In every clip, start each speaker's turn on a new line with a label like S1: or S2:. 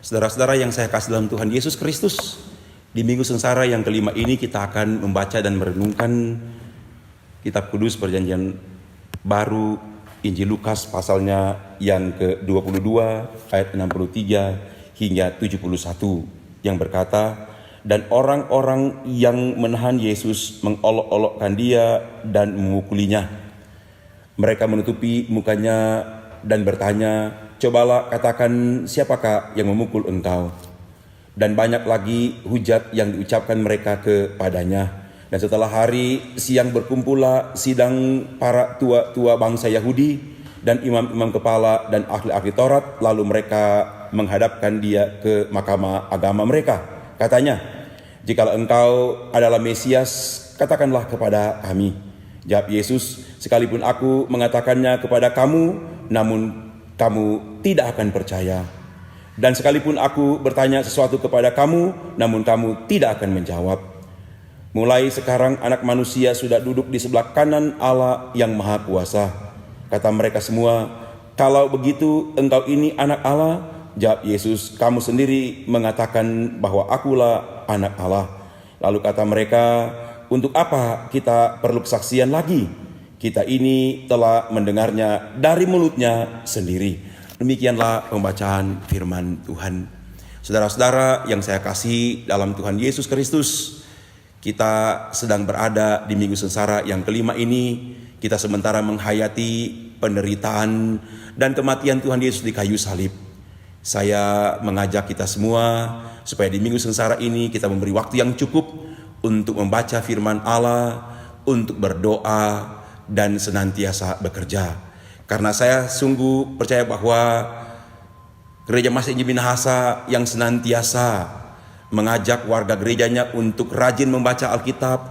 S1: Saudara-saudara yang saya kasih dalam Tuhan Yesus Kristus, di Minggu Sengsara yang kelima ini kita akan membaca dan merenungkan Kitab Kudus Perjanjian Baru, Injil Lukas pasalnya yang ke-22 ayat 63 hingga 71 yang berkata, dan orang-orang yang menahan Yesus mengolok-olokkan dia dan memukulinya. Mereka menutupi mukanya dan bertanya, cobalah katakan siapakah yang memukul engkau? Dan banyak lagi hujat yang diucapkan mereka kepadanya. Dan setelah hari siang berkumpullah sidang para tua-tua bangsa Yahudi dan imam-imam kepala dan ahli-ahli Taurat. Lalu mereka menghadapkan dia ke mahkamah agama mereka. Katanya, jikalau engkau adalah Mesias, katakanlah kepada kami. Jawab Yesus, sekalipun aku mengatakannya kepada kamu, namun kamu tidak akan percaya. Dan sekalipun aku bertanya sesuatu kepada kamu, namun kamu tidak akan menjawab. Mulai sekarang anak manusia sudah duduk di sebelah kanan Allah yang Maha Kuasa. Kata mereka semua, kalau begitu engkau ini anak Allah? Jawab Yesus, kamu sendiri mengatakan bahwa akulah anak Allah. Lalu kata mereka, untuk apa kita perlu kesaksian lagi? Kita ini telah mendengarnya dari mulutnya sendiri. Demikianlah pembacaan firman Tuhan. Saudara-saudara yang saya kasih dalam Tuhan Yesus Kristus, kita sedang berada di Minggu Sengsara yang kelima ini. Kita sementara menghayati penderitaan dan kematian Tuhan Yesus di kayu salib. Saya mengajak kita semua supaya di Minggu Sengsara ini kita memberi waktu yang cukup untuk membaca firman Allah, untuk berdoa, dan senantiasa bekerja. Karena saya sungguh percaya bahwa Gereja Masih Injil Minahasa yang senantiasa mengajak warga gerejanya untuk rajin membaca Alkitab,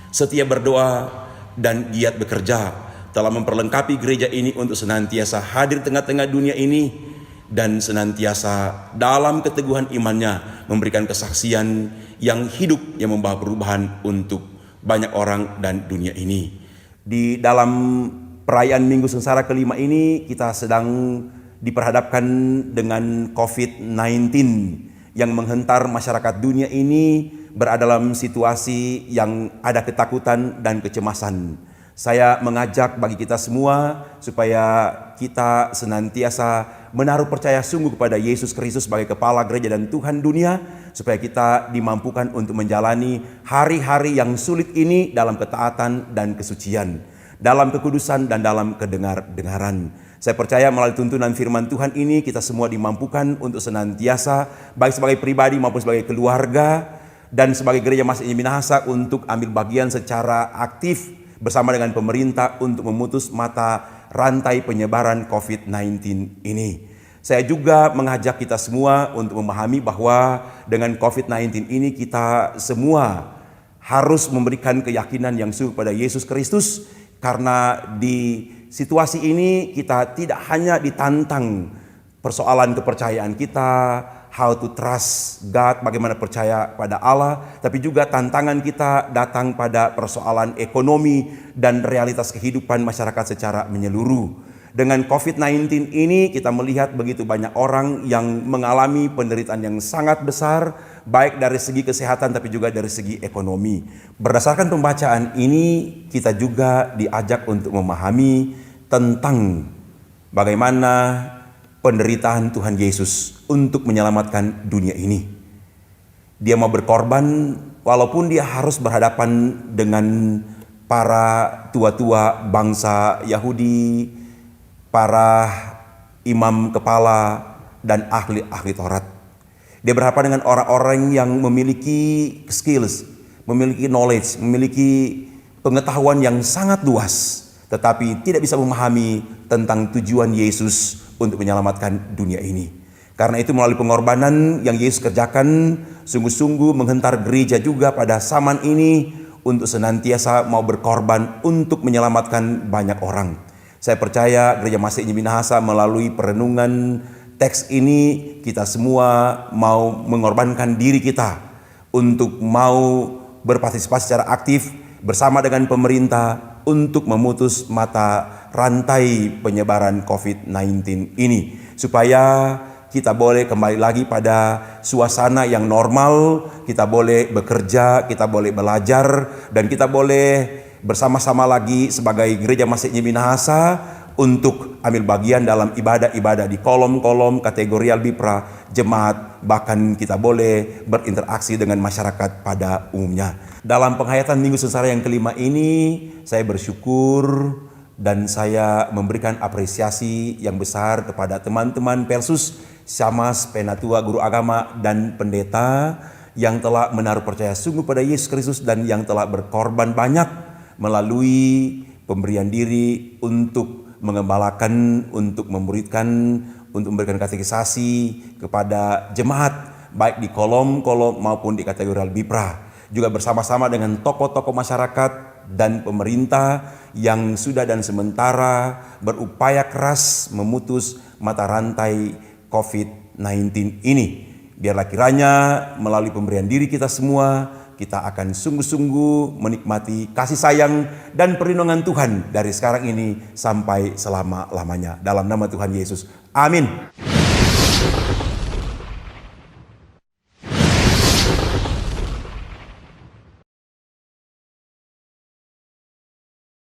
S1: setia berdoa, dan giat bekerja, telah memperlengkapi gereja ini untuk senantiasa hadir tengah-tengah dunia ini dan senantiasa dalam keteguhan imannya memberikan kesaksian yang hidup yang membawa perubahan untuk banyak orang dan dunia ini. Di dalam perayaan Minggu Sengsara kelima ini kita sedang diperhadapkan dengan COVID-19 yang menghentar masyarakat dunia ini berada dalam situasi yang ada ketakutan dan kecemasan. Saya mengajak bagi kita semua supaya kita senantiasa menaruh percaya sungguh kepada Yesus Kristus sebagai kepala gereja dan Tuhan dunia, supaya kita dimampukan untuk menjalani hari-hari yang sulit ini dalam ketaatan dan kesucian, dalam kekudusan dan dalam kedengaran. Saya percaya melalui tuntunan firman Tuhan ini kita semua dimampukan untuk senantiasa, baik sebagai pribadi maupun sebagai keluarga dan sebagai Gereja Masih Injil Minahasa, untuk ambil bagian secara aktif bersama dengan pemerintah untuk memutus mata rantai penyebaran COVID-19 ini. Saya juga mengajak kita semua untuk memahami bahwa dengan COVID-19 ini kita semua harus memberikan keyakinan yang sungguh pada Yesus Kristus, karena di situasi ini kita tidak hanya ditantang persoalan kepercayaan kita, how to trust God, bagaimana percaya pada Allah, tapi juga tantangan kita datang pada persoalan ekonomi dan realitas kehidupan masyarakat secara menyeluruh. Dengan COVID-19 ini kita melihat begitu banyak orang yang mengalami penderitaan yang sangat besar, baik dari segi kesehatan tapi juga dari segi ekonomi. Berdasarkan pembacaan ini kita juga diajak untuk memahami tentang bagaimana penderitaan Tuhan Yesus untuk menyelamatkan dunia ini. Dia mau berkorban walaupun dia harus berhadapan dengan para tua-tua bangsa Yahudi, para imam kepala dan ahli-ahli Taurat. Dia berhadapan dengan orang-orang yang memiliki skills, memiliki knowledge, memiliki pengetahuan yang sangat luas, tetapi tidak bisa memahami tentang tujuan Yesus untuk menyelamatkan dunia ini. Karena itu melalui pengorbanan yang Yesus kerjakan, sungguh-sungguh menghentar gereja juga pada zaman ini untuk senantiasa mau berkorban untuk menyelamatkan banyak orang. Saya percaya Gereja Masih Injil Minahasa melalui perenungan teks ini, kita semua mau mengorbankan diri kita untuk mau berpartisipasi secara aktif bersama dengan pemerintah untuk memutus mata rantai penyebaran COVID-19 ini, supaya kita boleh kembali lagi pada suasana yang normal, kita boleh bekerja, kita boleh belajar, dan kita boleh bersama-sama lagi sebagai Gereja Masjid Minahasa untuk ambil bagian dalam ibadah-ibadah di kolom-kolom kategorial Bipra, jemaat, bahkan kita boleh berinteraksi dengan masyarakat pada umumnya. Dalam penghayatan Minggu Sengsara yang kelima ini, saya bersyukur dan saya memberikan apresiasi yang besar kepada teman-teman Persus, Syamas, Penatua, guru agama, dan pendeta yang telah menaruh percaya sungguh pada Yesus Kristus dan yang telah berkorban banyak melalui pemberian diri untuk mengembalakan, untuk memuridkan, untuk memberikan katekisasi kepada jemaat, baik di kolom-kolom maupun di kategorial Bipra. Juga bersama-sama dengan tokoh-tokoh masyarakat dan pemerintah yang sudah dan sementara berupaya keras memutus mata rantai COVID-19 ini. Biarlah kiranya melalui pemberian diri kita semua, kita akan sungguh-sungguh menikmati kasih sayang dan perlindungan Tuhan dari sekarang ini sampai selama-lamanya. Dalam nama Tuhan Yesus. Amin.